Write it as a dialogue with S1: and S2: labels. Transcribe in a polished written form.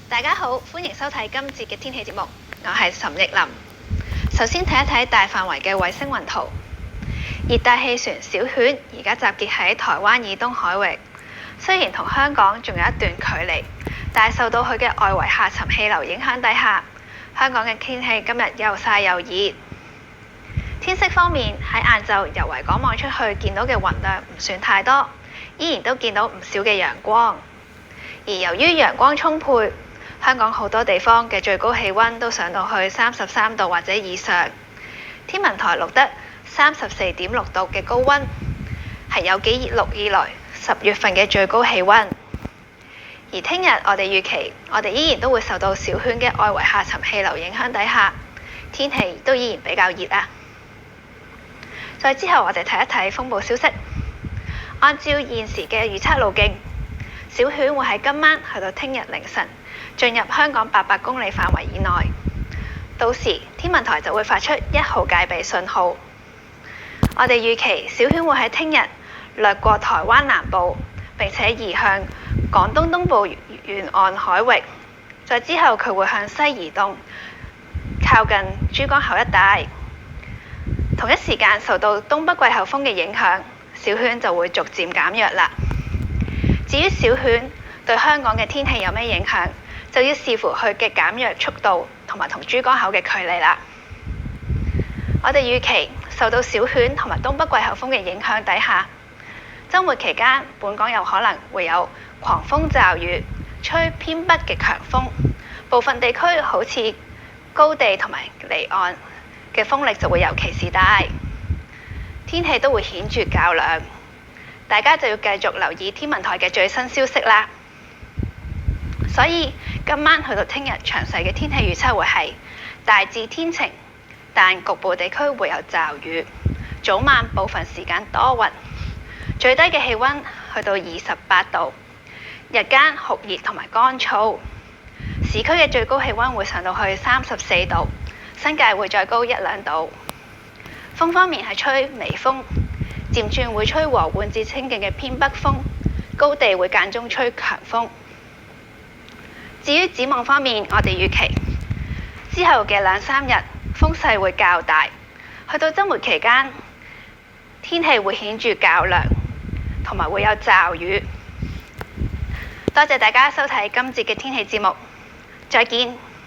S1: 大家好，歡迎收睇今節嘅天氣節目，我係岑奕林。首先睇一睇大範圍嘅衛星雲圖。熱帶氣旋小犬而家集結喺台灣以東海域，雖然同香港仲有一段距離，但係受到佢嘅外圍下沉氣流影響底下，香港嘅天氣今日又曬又熱。天色方面，喺晏晝由維港望出去見到嘅雲量唔算太多，依然都見到唔少嘅陽光。而由於陽光充沛，香港好多地方嘅最高氣温都上到去33度或者以上。天文台錄得34.6度嘅高温，係有紀錄以來10月份嘅最高氣温。而聽日我哋預期，我哋依然都會受到小犬嘅外圍下沉氣流影響底下，天氣都依然比較熱啊。再之後我哋睇一睇風暴消息。按照現時嘅預測路徑，小犬會喺今晚去到聽日凌晨進入香港800公里範圍以內，到時天文台就會發出1號戒備信號。我哋預期小犬會喺聽日掠過台灣南部，並且移向廣東東部沿岸海域，再之後佢會向西移動，靠近珠江口一帶。同一時間受到東北季候風嘅影響，小犬就會逐漸減弱啦。至於小犬對香港嘅天氣有咩影響，就要視乎佢嘅減弱速度同埋同珠江口嘅距離啦。我哋預期受到小犬同埋東北季候風嘅影響底下，週末期間本港有可能會有狂風驟雨，吹偏北嘅強風，部分地區好似高地同埋離岸嘅風力就會尤其是大，天氣都會顯著較涼，大家就要繼續留意天文台嘅最新消息啦。所以今晚去到聽日詳細嘅天氣預測會係大致天晴，但局部地區會有驟雨，早晚部分時間多雲，最低嘅氣温去到28度，日間酷熱同埋乾燥，市區嘅最高氣温會上到去34度，新界會再高1-2度。風方面係吹微風，漸轉會吹和緩至清勁嘅偏北風，高地會間中吹強風。至於展望方面，我哋預期之後嘅2-3日風勢會較大，去到週末期間天氣會顯著較涼，同埋會有驟雨。多謝大家收睇今節嘅天氣節目，再見。